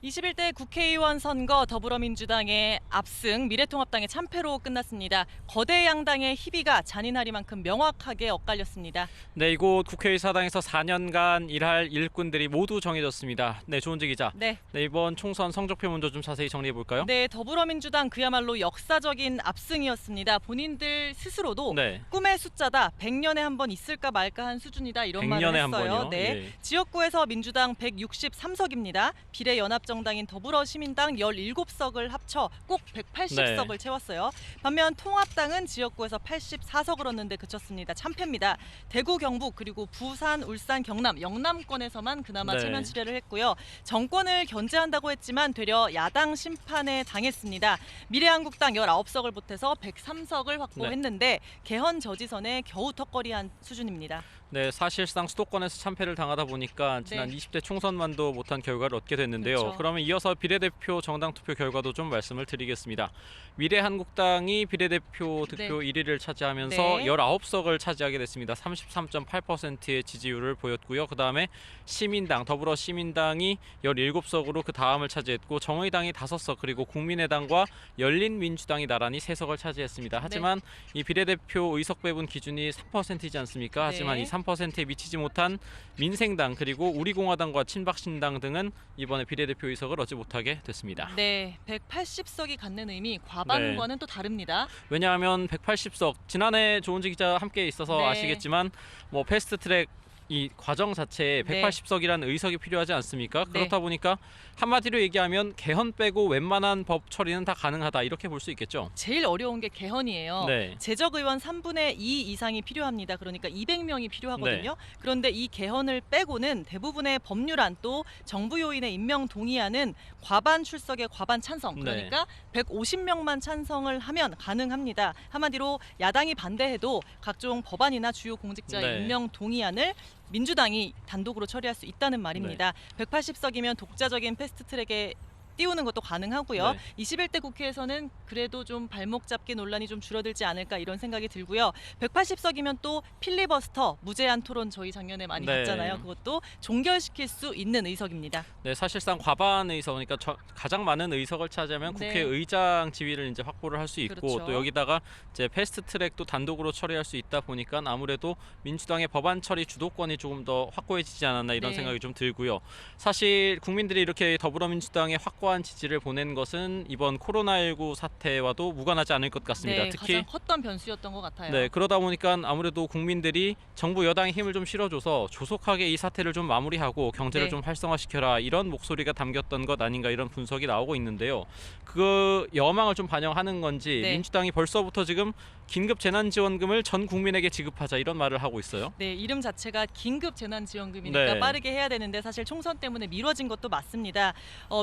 21대 국회의원 선거 더불어민주당의 압승, 미래통합당의 참패로 끝났습니다. 거대 양당의 희비가 잔인하리만큼 명확하게 엇갈렸습니다. 네, 이곳 국회의사당에서 4년간 일할 일꾼들이 모두 정해졌습니다. 네, 조은지 기자. 네. 이번 총선 성적표 먼저 좀 자세히 정리해 볼까요? 네, 더불어민주당 그야말로 역사적인 압승이었습니다. 본인들 스스로도 네. 꿈의 숫자다, 100년에 한 번 있을까 말까 한 수준이다 이런 말을 100년에 한 했어요. 번이요? 네. 예. 지역구에서 민주당 163석입니다. 비례연합정당인 더불어시민당 17석을 합쳐 꼭 180석을 네. 채웠어요. 반면 통합당은 지역구에서 84석을 얻는데 그쳤습니다. 참패입니다. 대구, 경북 그리고 부산, 울산, 경남, 영남권에서만 그나마 네. 체면 치레를 했고요. 정권을 견제한다고 했지만 되려 야당 심판에 당했습니다. 미래한국당 19석을 보태서 103석을 확보했는데 개헌 저지선에 겨우 턱걸이한 수준입니다. 네, 사실상 수도권에서 참패를 당하다 보니까 지난 네. 20대 총선만도 못한 결과를 얻게 됐는데요. 그렇죠. 그러면 이어서 비례대표 정당 투표 결과도 좀 말씀을 드리겠습니다. 미래한국당이 비례대표 득표 1위를 차지하면서 네. 19석을 차지하게 됐습니다. 33.8%의 지지율을 보였고요. 그다음에 시민당, 더불어시민당이 17석으로 그 다음을 차지했고 정의당이 5석 그리고 국민의당과 열린민주당이 나란히 3석을 차지했습니다. 하지만 이 비례대표 의석 배분 기준이 3%이지 않습니까? 하지만 네. 이 3%에 미치지 못한 민생당 그리고 우리공화당과 친박신당 등은 이번에 비례대표 의석을 얻지 못하게 됐습니다. 네, 180석이 갖는 의미 과반과는 또 다릅니다. 왜냐하면 180석 지난해 조은지 기자 함께 있어서 네. 아시겠지만 뭐 패스트트랙 이 과정 자체에 네. 180석이라는 의석이 필요하지 않습니까? 네. 그렇다 보니까 한마디로 얘기하면 개헌 빼고 웬만한 법 처리는 다 가능하다 이렇게 볼 수 있겠죠. 제일 어려운 게 개헌이에요. 네. 재적 의원 3분의 2 이상이 필요합니다. 그러니까 200명이 필요하거든요. 그런데 이 개헌을 빼고는 대부분의 법률안 또 정부 요인의 임명 동의안은 과반 출석에 과반 찬성. 그러니까 150명만 찬성을 하면 가능합니다. 한마디로 야당이 반대해도 각종 법안이나 주요 공직자 네. 임명 동의안을 민주당이 단독으로 처리할 수 있다는 말입니다. 180석이면 독자적인 패스트트랙에 띄우는 것도 가능하고요. 네. 21대 국회에서는 그래도 좀 발목 잡기 논란이 좀 줄어들지 않을까 이런 생각이 들고요. 180석이면 또 필리버스터, 무제한 토론 저희 작년에 많이 네. 봤잖아요. 그것도 종결시킬 수 있는 의석입니다. 네, 사실상 과반 의석, 그러니까 가장 많은 의석을 차지하면 네. 국회의장 지위를 이제 확보를 할 수 있고 그렇죠. 또 여기다가 이제 패스트트랙도 단독으로 처리할 수 있다 보니까 아무래도 민주당의 법안 처리 주도권이 조금 더 확고해지지 않았나 이런 네. 생각이 좀 들고요. 사실 국민들이 이렇게 더불어민주당에 확고한 지지를 보낸 것은 이번 코로나19 사태와도 무관하지 않을 것 같습니다. 네, 특히 가장 컸던 변수였던 것 같아요. 네, 그러다 보니까 아무래도 국민들이 정부 여당의 힘을 좀 실어줘서 조속하게 이 사태를 좀 마무리하고 경제를 네. 좀 활성화시켜라 이런 목소리가 담겼던 것 아닌가 이런 분석이 나오고 있는데요. 그 여망을 좀 반영하는 건지 네. 민주당이 벌써부터 지금 긴급 재난지원금을 전 국민에게 지급하자 이런 말을 하고 있어요. 네, 이름 자체가 긴급 재난지원금이니까 네. 빠르게 해야 되는데 사실 총선 때문에 미뤄진 것도 맞습니다.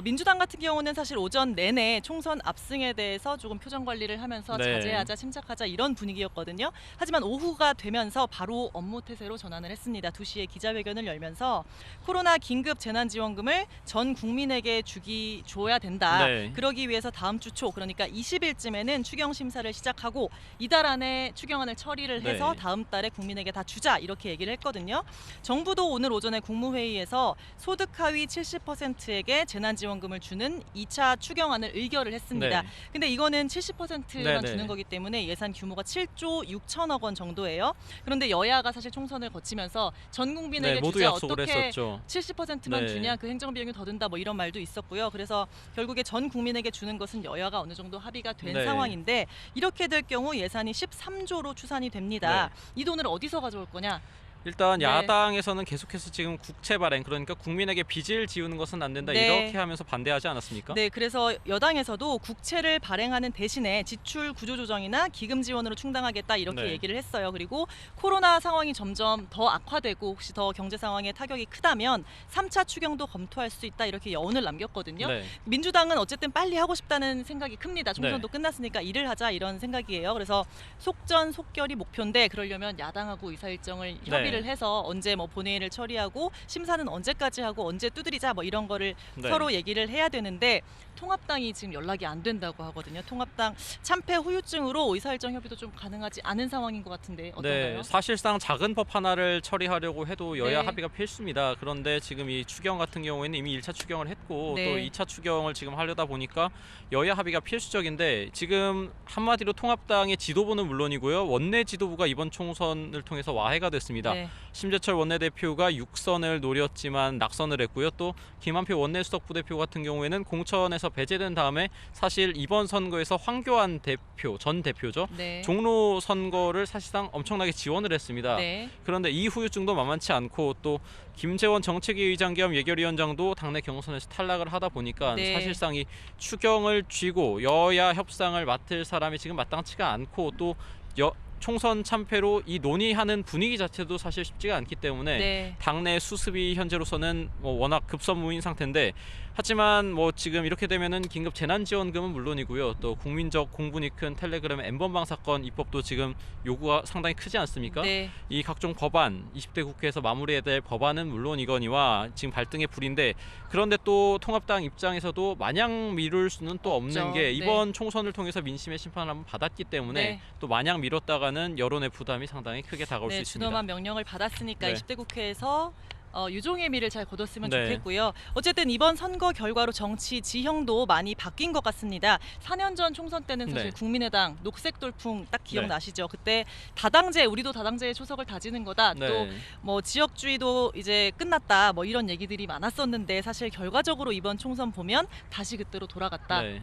민주당 같은 경우는 사실 오전 내내 총선 압승에 대해서 조금 표정 관리를 하면서 네. 자제하자, 침착하자 이런 분위기였거든요. 하지만 오후가 되면서 바로 업무 태세로 전환을 했습니다. 2시에 기자회견을 열면서 코로나 긴급 재난지원금을 전 국민에게 줘야 된다. 네. 그러기 위해서 다음 주 초 그러니까 20일쯤에는 추경 심사를 시작하고 이달 안에 추경안을 처리를 해서 네. 다음 달에 국민에게 다 주자 이렇게 얘기를 했거든요. 정부도 오늘 오전에 국무회의에서 소득 하위 70%에게 재난지원금을 주는 2차 추경안을 의결을 했습니다. 네. 근데 이거는 70%만 네. 주는 거기 때문에 예산 규모가 7조 6천억 원 정도예요. 그런데 여야가 사실 총선을 거치면서 전 국민에게 네, 모두 주자 약속을 어떻게 했었죠. 70%만 네. 주냐 그 행정비용이 더 든다 뭐 이런 말도 있었고요. 그래서 결국에 전 국민에게 주는 것은 여야가 어느 정도 합의가 된 네. 상황인데 이렇게 될 경우 예산이 13조로 추산이 됩니다. 이 돈을 어디서 가져올 거냐? 일단 네. 야당에서는 계속해서 지금 국채 발행 그러니까 국민에게 빚을 지우는 것은 안 된다 네. 이렇게 하면서 반대하지 않았습니까? 네, 그래서 여당에서도 국채를 발행하는 대신에 지출 구조조정이나 기금 지원으로 충당하겠다 이렇게 네. 얘기를 했어요. 그리고 코로나 상황이 점점 더 악화되고 혹시 더 경제 상황에 타격이 크다면 3차 추경도 검토할 수 있다 이렇게 여운을 남겼거든요. 네. 민주당은 어쨌든 빨리 하고 싶다는 생각이 큽니다. 총선도 네. 끝났으니까 일을 하자 이런 생각이에요. 그래서 속전속결이 목표인데 그러려면 야당하고 의사 일정을 협의를 해서 언제 뭐 본회의를 처리하고 심사는 언제까지 하고 언제 두드리자 뭐 이런 거를 네. 서로 얘기를 해야 되는데 통합당이 지금 연락이 안 된다고 하거든요. 통합당 참패 후유증으로 의사일정 협의도 좀 가능하지 않은 상황인 것 같은데 어떤가요? 네, 사실상 작은 법 하나를 처리하려고 해도 여야 네. 합의가 필수입니다. 그런데 지금 이 추경 같은 경우에는 이미 1차 추경을 했고 네. 또 2차 추경을 지금 하려다 보니까 여야 합의가 필수적인데 지금 한마디로 통합당의 지도부는 물론이고요. 원내 지도부가 이번 총선을 통해서 와해가 됐습니다. 네. 심재철 원내대표가 6선을 노렸지만 낙선을 했고요. 또 김한표 원내수석 부대표 같은 경우에는 공천에서 배제된 다음에 사실 이번 선거에서 황교안 대표, 전 대표죠. 네. 종로 선거를 사실상 엄청나게 지원을 했습니다. 네. 그런데 이 후유증도 만만치 않고 또 김재원 정책위 의장 겸 예결위원장도 당내 경선에서 탈락을 하다 보니까 네. 사실상 이 추경을 쥐고 여야 협상을 맡을 사람이 지금 마땅치가 않고 또 총선 참패로 이 논의하는 분위기 자체도 사실 쉽지가 않기 때문에 네. 당내 수습이 현재로서는 뭐 워낙 급선무인 상태인데 하지만 뭐 지금 이렇게 되면은 긴급 재난지원금은 물론이고요. 또 국민적 공분이 큰 텔레그램 N번방 사건 입법도 지금 요구가 상당히 크지 않습니까? 네. 이 각종 법안 20대 국회에서 마무리해야 될 법안은 물론이거니와 지금 발등에 불인데 그런데 또 통합당 입장에서도 마냥 미룰 수는 또 없는 없죠. 게 네. 이번 총선을 통해서 민심의 심판을 한번 받았기 때문에 네. 또 마냥 미뤘다가는 여론의 부담이 상당히 크게 다가올 수 네, 있습니다. 준엄한 명령을 받았으니까 네. 20대 국회에서 유종의 미를 잘 거뒀으면 네. 좋겠고요. 어쨌든 이번 선거 결과로 정치 지형도 많이 바뀐 것 같습니다. 4년 전 총선 때는 사실 네. 국민의당 녹색 돌풍 딱 기억나시죠? 그때 다당제, 우리도 다당제의 초석을 다지는 거다. 네. 또 뭐 지역주의도 이제 끝났다. 뭐 이런 얘기들이 많았었는데 사실 결과적으로 이번 총선 보면 다시 그때로 돌아갔다. 네.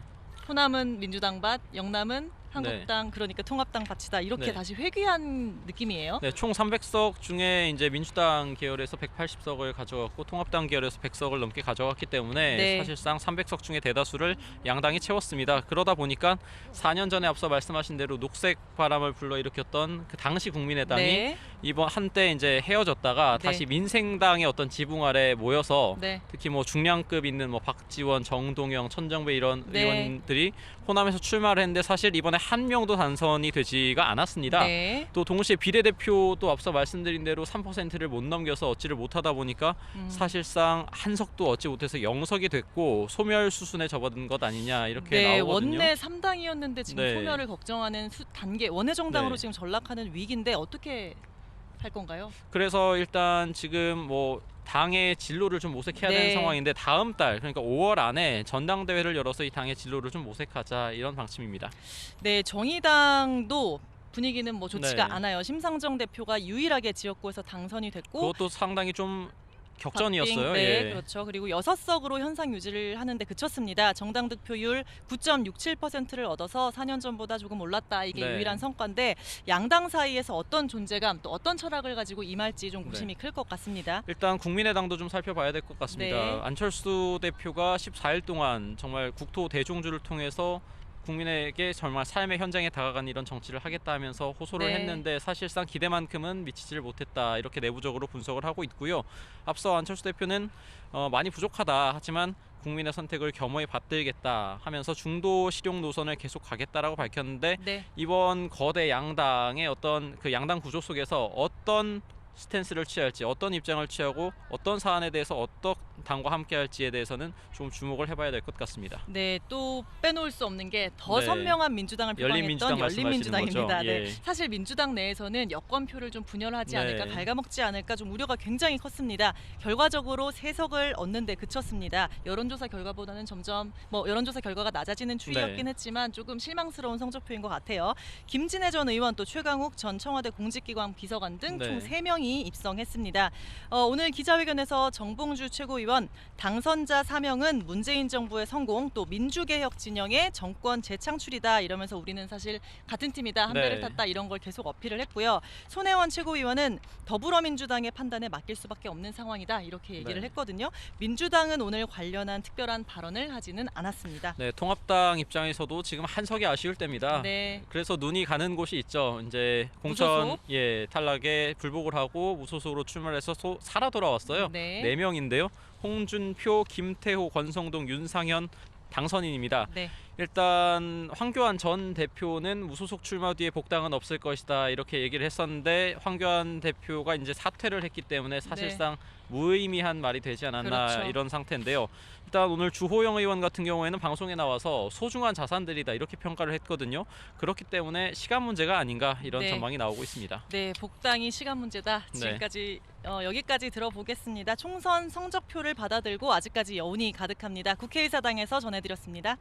호남은 민주당 밭, 영남은 한국당 그러니까 통합당 밭이다. 이렇게 네. 다시 회귀한 느낌이에요. 네, 총 300석 중에 이제 민주당 계열에서 180석을 가져갔고 통합당 계열에서 100석을 넘게 가져갔기 때문에 네. 사실상 300석 중에 대다수를 양당이 채웠습니다. 그러다 보니까 4년 전에 앞서 말씀하신 대로 녹색 바람을 불러일으켰던 그 당시 국민의당이 네. 이번 한때 이제 헤어졌다가 네. 다시 민생당의 어떤 지붕 아래 모여서 네. 특히 뭐 중량급 있는 뭐 박지원, 정동영, 천정배 이런 네. 의원들이 호남에서 출마를 했는데 사실 이번에 한 명도 당선이 되지가 않았습니다. 네. 또 동시에 비례대표도 앞서 말씀드린 대로 3%를 못 넘겨서 얻지를 못하다 보니까 사실상 한 석도 얻지 못해서 0석이 됐고 소멸 수순에 접어든 것 아니냐 이렇게 네, 나오거든요. 원내 3당이었는데 지금 네. 소멸을 걱정하는 단계 원내 정당으로 네. 지금 전락하는 위기인데 어떻게 할 건가요? 그래서 일단 지금 뭐 당의 진로를 좀 모색해야 네. 되는 상황인데 다음 달 그러니까 5월 안에 전당대회를 열어서 이 당의 진로를 좀 모색하자 이런 방침입니다. 네, 정의당도 분위기는 뭐 좋지가 네. 않아요. 심상정 대표가 유일하게 지역구에서 당선이 됐고 그것도 상당히 좀 격전이었어요. 네, 예. 그렇죠. 그리고 6석으로 현상 유지를 하는데 그쳤습니다. 정당 득표율 9.67%를 얻어서 4년 전보다 조금 올랐다. 이게 네. 유일한 성과인데 양당 사이에서 어떤 존재감 또 어떤 철학을 가지고 임할지 좀 네. 고심이 클 것 같습니다. 일단 국민의당도 좀 살펴봐야 될 것 같습니다. 네. 안철수 대표가 14일 동안 정말 국토 대종주를 통해서 국민에게 정말 삶의 현장에 다가간 이런 정치를 하겠다 하면서 호소를 네. 했는데 사실상 기대만큼은 미치지를 못했다 이렇게 내부적으로 분석을 하고 있고요. 앞서 안철수 대표는 많이 부족하다 하지만 국민의 선택을 겸허히 받들겠다 하면서 중도 실용 노선을 계속 가겠다라고 밝혔는데 네. 이번 거대 양당의 어떤 그 양당 구조 속에서 어떤 스탠스를 취할지 어떤 입장을 취하고 어떤 사안에 대해서 어떤 당과 함께 할지에 대해서는 좀 주목을 해봐야 될 것 같습니다. 네, 또 빼놓을 수 없는 게 더 네. 선명한 민주당을 열린민주당 표방했던 말씀하시는 열린민주당입니다. 거죠? 네. 예. 사실 민주당 내에서는 여권표를 좀 분열하지 네. 않을까, 갉아먹지 않을까 좀 우려가 굉장히 컸습니다. 결과적으로 3석을 얻는데 그쳤습니다. 여론조사 결과보다는 점점 여론조사 결과가 낮아지는 추이였긴 네. 했지만 조금 실망스러운 성적표인 것 같아요. 김진애 전 의원 또 최강욱 전 청와대 공직기관 비서관 등 네. 총 3명이 입성했습니다. 오늘 기자회견에서 정봉주 최고위원 당선자 사명은 문재인 정부의 성공 또 민주개혁 진영의 정권 재창출이다 이러면서 우리는 사실 같은 팀이다 한 네. 배를 탔다 이런 걸 계속 어필을 했고요. 손혜원 최고위원은 더불어민주당의 판단에 맡길 수밖에 없는 상황이다 이렇게 얘기를 네. 했거든요. 민주당은 오늘 관련한 특별한 발언을 하지는 않았습니다. 네, 통합당 입장에서도 지금 한 석이 아쉬울 때입니다. 네. 그래서 눈이 가는 곳이 있죠. 이제 공천 무소속? 탈락에 불복을 하고 무소속으로 출마해서 살아 돌아왔어요. 네. 4명인데요. 홍준표, 김태호, 권성동, 윤상현 당선인입니다. 네. 일단 황교안 전 대표는 무소속 출마 뒤에 복당은 없을 것이다 이렇게 얘기를 했었는데 황교안 대표가 이제 사퇴를 했기 때문에 사실상 무의미한 말이 되지 않았나 그렇죠. 이런 상태인데요. 일단 오늘 주호영 의원 같은 경우에는 방송에 나와서 소중한 자산들이다 이렇게 평가를 했거든요. 그렇기 때문에 시간 문제가 아닌가 이런 네. 전망이 나오고 있습니다. 네, 복당이 시간 문제다. 네. 지금까지 여기까지 들어보겠습니다. 총선 성적표를 받아들고 아직까지 여운이 가득합니다. 국회의사당에서 전해드렸습니다.